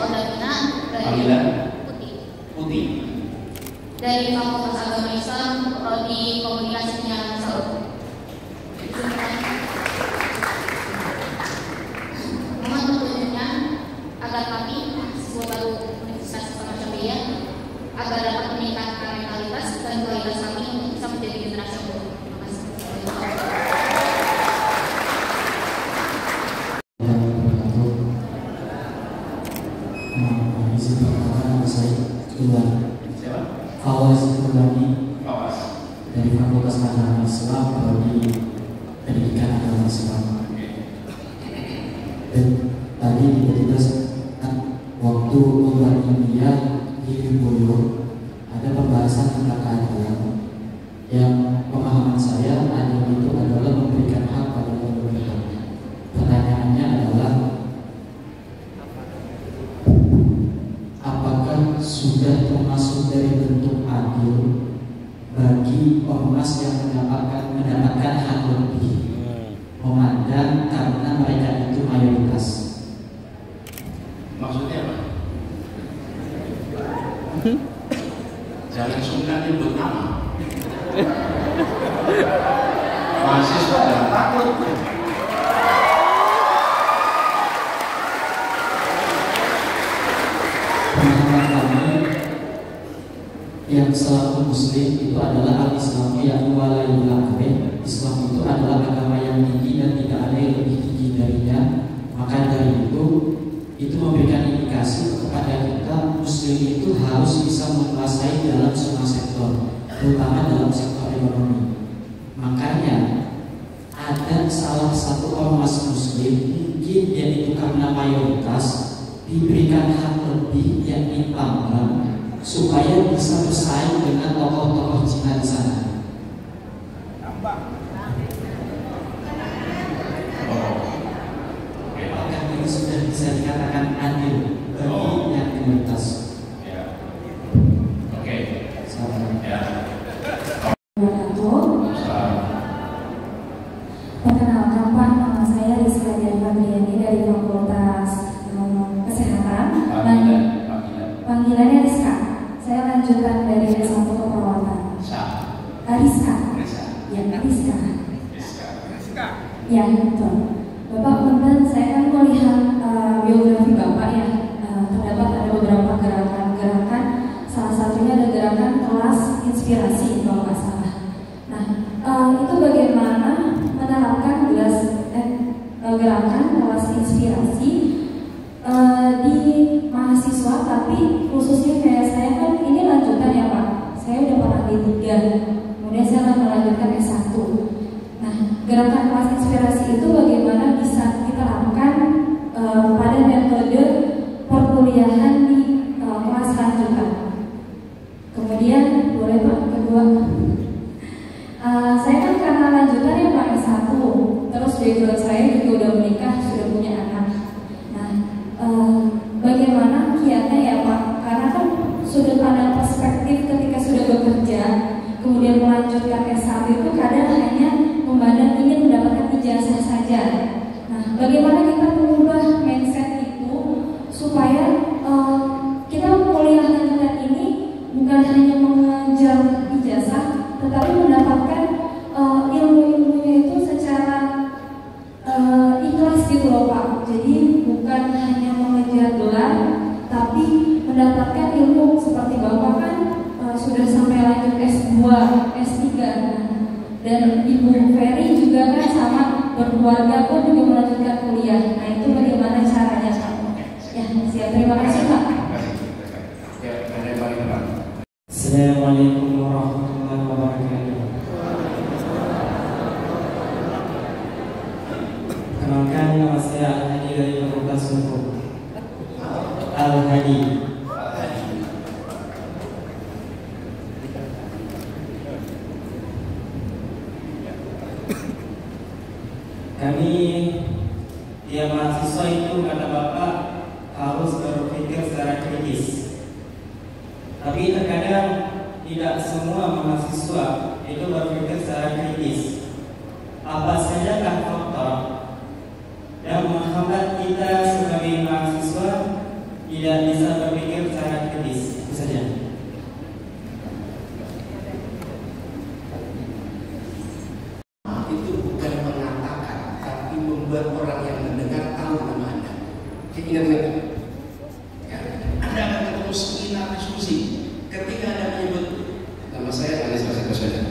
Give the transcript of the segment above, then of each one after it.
Wardamina Panggilan Putih. Putih. Dari Fakultas Agama Islam, Prodi Komunikasi Penyiaran Saud. Mohon petunjuknya agar kami, mahasiswa baru Universitas Islam Syariah, agar dapat meningkatkan mentalitas dan kualitas kami untuk bisa menjadi generasi yang buruk. Terima kasih. Izin perkenalkan saya Iwan Siapa? Fawaz Fulani Fawaz. dari Fakultas Agama Islam Prodi Pendidikan Agama Islam. Dan tadi tiba-tiba waktu membuat India di Bulu ada pembahasan tentang keadilan yang pemahaman saya adil itu adalah memberikan hak pada yang berhak. Pertanyaannya adalah apakah sudah termasuk dari bentuk adil bagi ormas yang mendapatkan hak lebih memandang karena mereka itu mayoritas? Maksudnya apa? Jangan sungkan nyebut nama. Mahasiswa jangan takut. Pemahaman kami yang selaku muslim itu adalah al-Islamu yang walayul akbar. Islam itu adalah agama yang tinggi dan tidak ada yang lebih tinggi darinya. Maka dari itu memberikan indikasi kepada kita muslim itu harus bisa menguasai dalam semua sektor, terutama dalam sektor ekonomi. Makanya ada salah satu ormas muslim, mungkin dia itu karena mayoritas, diberikan hak lebih yakni tambang supaya bisa bersaing dengan tokoh-tokoh Cina di sana. Apakah ini sudah bisa dikatakan adil bagi yang minoritas? Ya. Oke. Salam. Ya. Perkenalkan Pak, nama saya Rizka Dian Fabriani dari Fakultas Kesehatan. Panggilannya Rizka. Saya lanjutkan dari S1 keperawatan. Rizka. Ya, Rizka. Ya, betul. Bapak punten, saya kan melihat biografi Bapak ya. Terdapat ada beberapa gerakan-gerakan. Salah satunya ada gerakan kelas inspirasi kalau nggak salah. Nah, itu bagaimana menerapkan gerakan kelas inspirasi di mahasiswa, tapi khususnya kayak saya kan ini lanjutan ya Pak. Saya udah pernah D3, kemudian saya akan melanjutkan S1. Nah, gerakan kelas inspirasi itu bagaimana bisa kita lakukan pada metode perkuliahan di kelas lanjutan. Kemudian boleh Pak kedua, saya kan karena lanjutan ya Pak S1, terus background saya juga udah menikah, sudah punya anak. Nah, bagaimana kiatnya ya Pak? Karena kan sudut pandang perspektif ketika sudah bekerja, kemudian melanjutkan S1 itu kadang hanya memandang ingin mendapatkan ijazah saja. Nah, bagaimana kita mengubah mindset itu supaya kita kuliah lanjutan ini bukan hanya mengejar ijazah, tetapi mendapatkan ilmu-ilmunya itu secara ikhlas gitu loh Pak. Jadi bukan hanya mengejar gelar, tapi mendapatkan ilmu seperti Bapak kan sudah sampai lanjut S2, S3, dan Ibu Ferry juga kan sama berkeluarga pun juga melanjutkan kuliah. Nah itu bagaimana caranya Pak? Ya siap, terima kasih Pak. Assalamualaikum warahmatullahi wabarakatuh. Kenalkan, nama saya Al-Hadi dari Fakultas Hukum. Al-Hadi. Kami tiap mahasiswa itu kata Bapak harus berpikir secara kritis. Tapi terkadang tidak semua mahasiswa itu berpikir secara kritis. Apa sajakah faktor yang menghambat kita sebagai mahasiswa tidak bisa berpikir secara kritis. Itu saja. Itu bukan mengatakan, tapi membuat orang yang mendengar tahu nama Anda. Ingat-ingat. Ya, Anda akan ketemu seminar diskusi. Ketika Anda menyebut nama saya Anies Baswedan,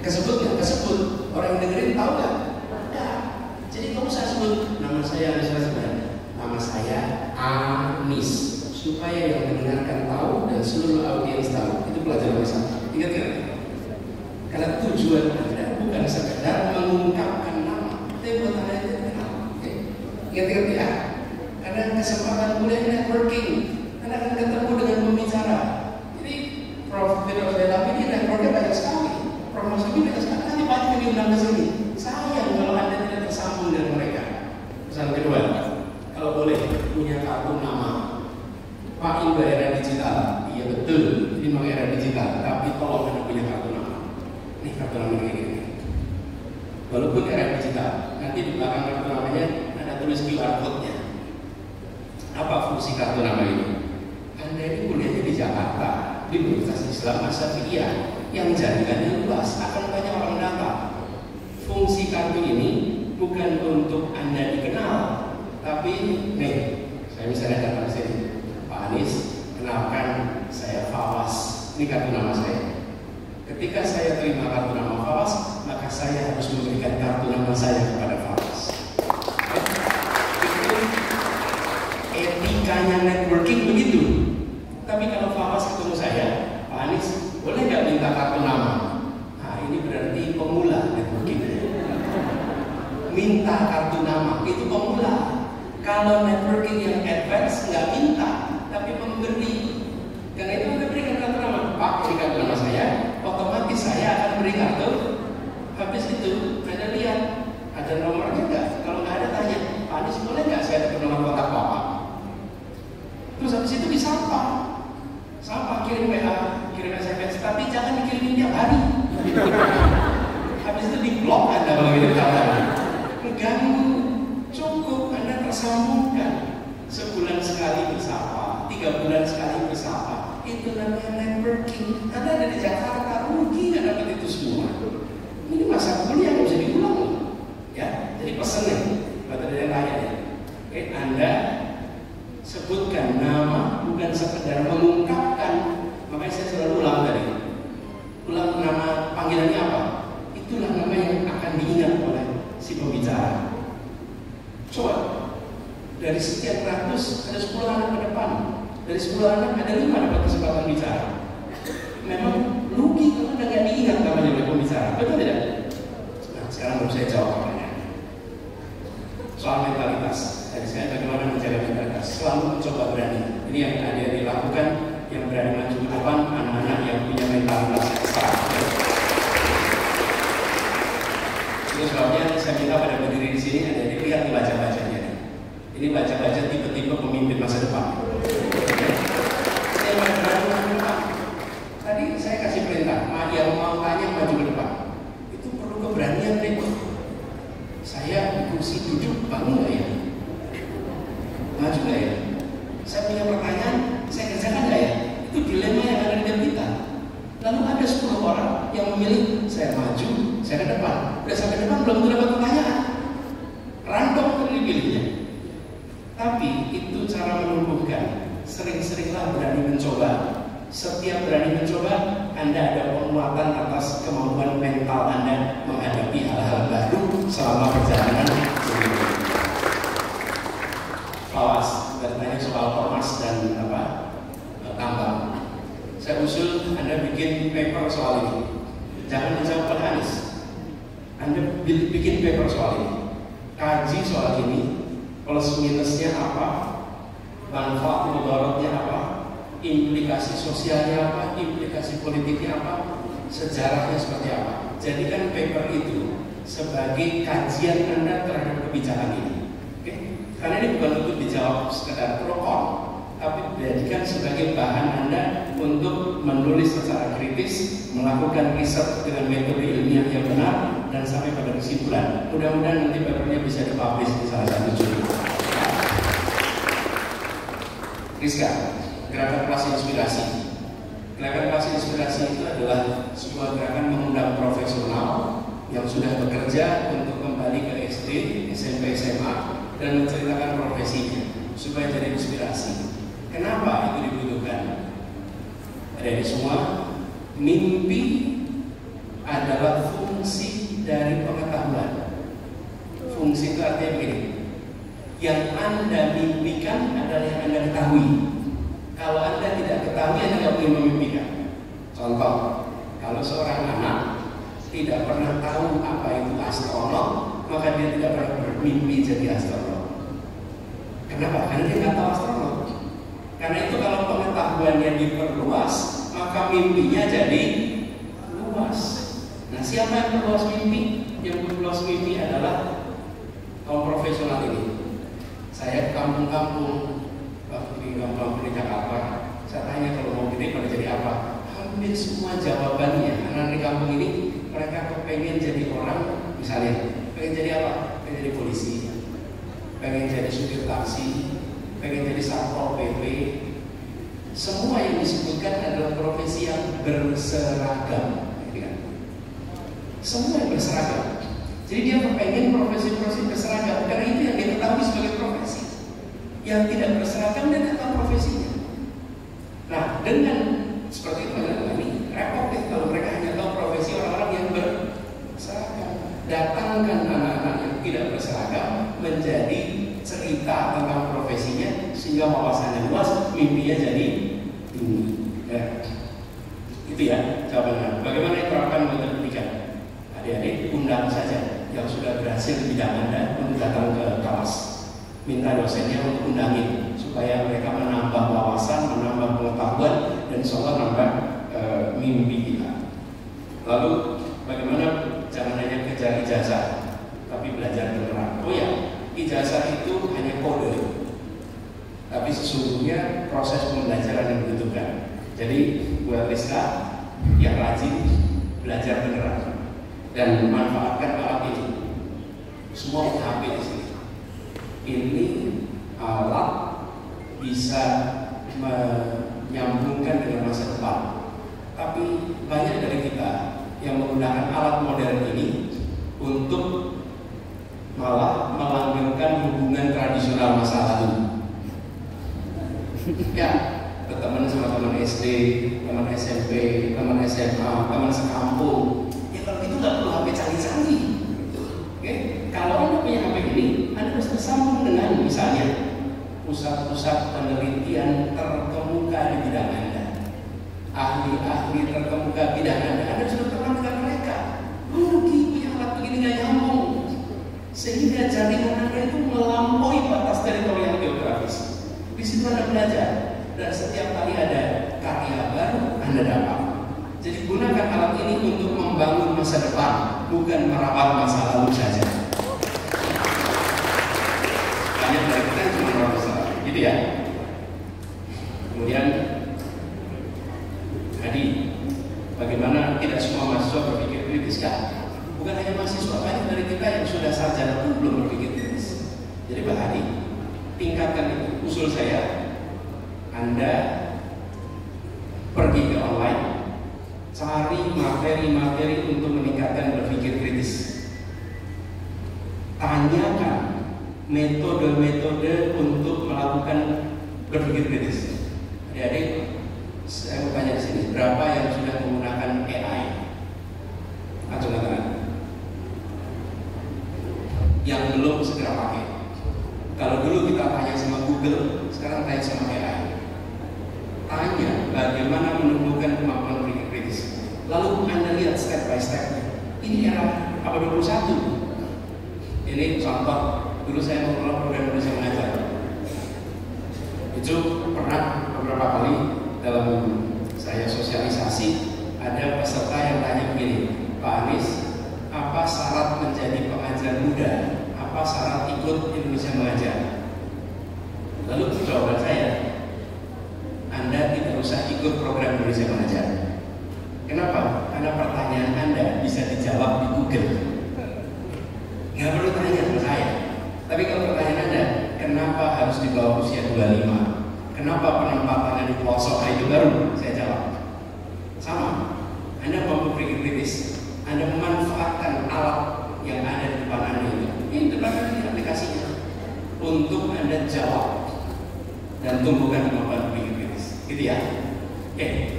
kesebut nggak? Kesebut. Orang yang dengerin tahu nggak? Nggak. Jadi kamu saya sebut nama saya Anies Baswedan. Nama saya Anies, supaya yang mendengarkan tahu dan seluruh audiens tahu. Itu pelajaran bersama. Ingat-ingat. Karena tujuan Anda bukan sekedar mengungkapkan nama, tapi buat Anda itu kenal. Ingat-ingat ya. Karena kesempatan kuliah networking, Anda akan ketemu dengan pembicara. Jadi Prof. Firdaus ini networknya banyak sekali. Prof. Masumi banyak sekali. Nanti banyak yang diundang ke sini. Sayang kalau Anda tidak tersambung dengan mereka. Pesan kedua, kalau boleh punya kartu nama. Pak, ini era digital. Iya betul, ini memang era digital. Tapi tolong Anda punya kartu nama. Ini kartu nama kayak gini. Walaupun era digital, nanti di belakang kartu namanya ada tulis QR code-nya. Apa fungsi kartu nama ini? Anda ini kuliahnya di Jakarta, di Universitas Islam Asyafi'iyah, yang jaringannya luas, akan banyak orang datang. Fungsi kartu ini bukan untuk Anda dikenal, tapi nih, saya misalnya datang ke sini, Pak Anies, kenalkan saya Fawaz, ini kartu nama saya. Ketika saya terima kartu nama Fawaz, maka saya harus memberikan kartu nama saya kepada Fawaz. Itu etikanya networking begitu. Tapi kalau Fawaz ketemu saya, Pak Anies, boleh nggak minta kartu nama? Nah, ini berarti pemula networking. Minta kartu nama itu pemula. Kalau networking yang advance nggak minta, tapi memberi. Karena itu Anda berikan kartu nama. Pak, ini kartu nama saya. Otomatis saya akan beri kartu. Habis itu Anda lihat ada nomornya nggak? Kalau nggak ada tanya, Pak Anies boleh nggak saya dapat nomor kontak Bapak? Terus habis itu disapa, sapa, kirim WA, kirim SMS, tapi jangan dikirimin tiap hari. Habis itu diblok Anda kalau kirim tiap hari. Mengganggu. Cukup Anda tersambungkan. Sebulan sekali bersapa, 3 bulan sekali bersapa. Itu namanya networking. Anda ada di Jakarta, rugi nggak dapat itu semua. Ini masa kuliah nggak bisa diulang, ya. Jadi pesannya, kata dari lain ya. Anda sebutkan nama bukan sekedar mengungkapkan. Makanya saya selalu ulang tadi. Ulang nama panggilannya apa? Itulah nama yang akan diingat oleh si pembicara. Coba dari sekian ratus ada 10 anak ke depan. Dari 10 anak ada 5 dapat kesempatan bicara. Memang rugi kalau Anda nggak diingat namanya oleh pembicara. Betul tidak? Nah, sekarang baru saya jawab pertanyaannya. Soal mentalitas. Dari saya bagaimana menjaga mentalitas. Selalu mencoba berani. Ini yang ada dilakukan, yang berani maju ke depan, anak-anak yang punya mentalitas ekstra. Itu sebabnya saya minta pada berdiri di sini ada dilihat di baca-bacanya. Ini baca-baca tipe-tipe pemimpin masa depan. Saya berani maju ke depan. Tadi saya kasih perintah, yang mau tanya maju ke depan. Itu perlu keberanian deh. Saya di kursi duduk bangun nggak ya? Maju nggak ya? Saya punya pertanyaan, saya kerjakan nggak ya? Itu dilema yang ada di dalam kita. Lalu ada 10 orang yang memilih saya maju, saya ke depan. Udah sampai depan belum dapat pertanyaan. Random kan dipilihnya. Tapi itu cara menumbuhkan. Sering-seringlah berani mencoba. Setiap berani mencoba, Anda ada penguatan atas kemampuan mental Anda menghadapi hal-hal baru selama perjalanan sendiri. Awas, bertanya soal ormas dan tambang. Saya usul Anda bikin paper soal ini. Jangan dijawab pada Anies. Anda bikin paper soal ini. Kaji soal ini. Plus minusnya apa? Manfaat mudaratnya apa? Implikasi sosialnya apa? Implikasi politiknya apa? Sejarahnya seperti apa? Jadikan paper itu sebagai kajian Anda terhadap kebijakan ini. Oke? Karena ini bukan untuk dijawab sekedar pro kon, tapi dijadikan sebagai bahan Anda untuk menulis secara kritis, melakukan riset dengan metode ilmiah yang benar, dan sampai pada kesimpulan. Mudah-mudahan nanti papernya bisa dipublish di salah satu jurnal. Rizka, gerakan kelas inspirasi. Gerakan kelas inspirasi itu adalah sebuah gerakan mengundang profesional yang sudah bekerja untuk kembali ke SD, SMP, SMA dan menceritakan profesinya supaya jadi inspirasi. Kenapa itu dibutuhkan? Ada di semua, mimpi adalah fungsi dari pengetahuan. Fungsi itu artinya begini, yang Anda mimpikan adalah yang Anda ketahui. Kalau Anda tidak ketahui, Anda tidak boleh memimpikan. Contoh, kalau seorang anak tidak pernah tahu apa itu astronot, maka dia tidak pernah bermimpi jadi astronot. Kenapa? Karena dia nggak tahu astronot. Karena itu kalau pengetahuannya diperluas, maka mimpinya jadi luas. Nah, siapa yang perluas mimpi? Yang perluas mimpi adalah kaum profesional ini. Saya ke kampung-kampung, waktu di kampung di Jakarta, saya tanya kalau mau gede pada jadi apa? Hampir semua jawabannya, anak di kampung ini mereka kepengen jadi orang, misalnya, pengen jadi apa? Pengen jadi polisi, pengen jadi supir taksi, pengen jadi satpol PP. Semua yang disebutkan adalah profesi yang berseragam, semua yang berseragam. Jadi dia kepengen profesi-profesi berseragam karena itu yang dia ketahui sebagai profesi. Yang tidak berseragam dia tidak tahu profesinya. Nah, dengan seperti itu ini repot deh kalau mereka hanya tahu profesi orang-orang yang berseragam. Datangkan anak-anak yang tidak berseragam menjadi cerita tentang profesinya sehingga wawasannya luas, mimpinya jadi tinggi. Ya. Itu ya jawabannya. Bagaimana diterapkan metode pendidikan? Adik-adik undang saja yang sudah berhasil di bidang Anda untuk datang ke kelas. Minta dosennya untuk undangin supaya mereka menambah wawasan, menambah pengetahuan dan seolah nambah mimpi kita. Lalu bagaimana jangan hanya kejar ijazah tapi belajar beneran. Oh ya, ijazah itu hanya kode, tapi sesungguhnya proses pembelajaran yang dibutuhkan. Jadi buat Rizka yang rajin belajar beneran dan manfaatkan alat ini. Semua HP di sini. Ini alat bisa menyambungkan dengan masa depan. Tapi banyak dari kita yang menggunakan alat modern ini untuk malah melanggengkan hubungan tradisional masa lalu. Ya, teman sama teman SD, teman SMP, teman SMA, teman sekampung. Ya kalau itu nggak perlu HP canggih-canggih. Oke, kalau Anda punya HP ini, Anda harus bersambung dengan misalnya pusat-pusat penelitian terkemuka di bidang Anda, ahli-ahli terkemuka bidang Anda. Anda sudah teman dengan mereka. Rugi punya alat begini nggak nyambung, sehingga jaringan Anda itu melampaui batas teritorial geografis. Di situ Anda belajar dan setiap kali ada karya baru Anda dapat. Jadi gunakan alat ini untuk membangun masa depan, bukan merawat masa lalu saja. Banyak dari kita cuma merawat masa lalu, gitu ya. Kemudian tadi bagaimana tidak semua mahasiswa berpikir kritis kan? Bukan hanya mahasiswa, banyak dari kita yang sudah sarjana pun belum berpikir kritis. Jadi Pak Hadi, tingkatkan itu. Usul saya, Anda pergi ke online, cari materi-materi untuk meningkatkan berpikir kritis. Tanyakan metode-metode untuk melakukan berpikir kritis. Adik-adik, saya mau tanya di sini, berapa yang sudah menggunakan AI? Acungkan tangan. Yang belum segera pakai. Kalau dulu kita tanya sama Google, sekarang tanya sama AI. Tanya bagaimana menumbuhkan kemampuan berpikir kritis. Lalu Anda lihat step by step. Ini era abad 21. Ini contoh. Dulu saya mengelola program Indonesia Mengajar. Itu pernah beberapa kali dalam saya sosialisasi ada peserta yang tanya begini, Pak Anies, apa syarat menjadi pengajar muda? Apa syarat ikut Indonesia Mengajar? Lalu jawaban saya, Anda tidak usah ikut program Indonesia Mengajar. Kenapa? Karena pertanyaan Anda bisa dijawab di Google. Nggak perlu tanya sama saya. Tapi kalau pertanyaan Anda, kenapa harus di bawah usia 25? Kenapa penempatannya di pelosok itu baru? Saya jawab. Sama. Anda mampu berpikir kritis. Anda memanfaatkan alat yang ada di depan Anda itu. Ini depan Anda aplikasinya untuk Anda jawab dan tumbuhkan kemampuan berpikir kritis. Gitu ya. Oke.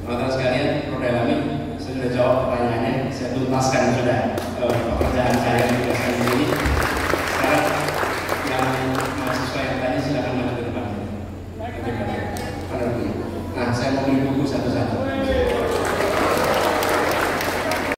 Teman-teman sekalian, Prof. Elami sudah jawab pertanyaannya. Saya tuntaskan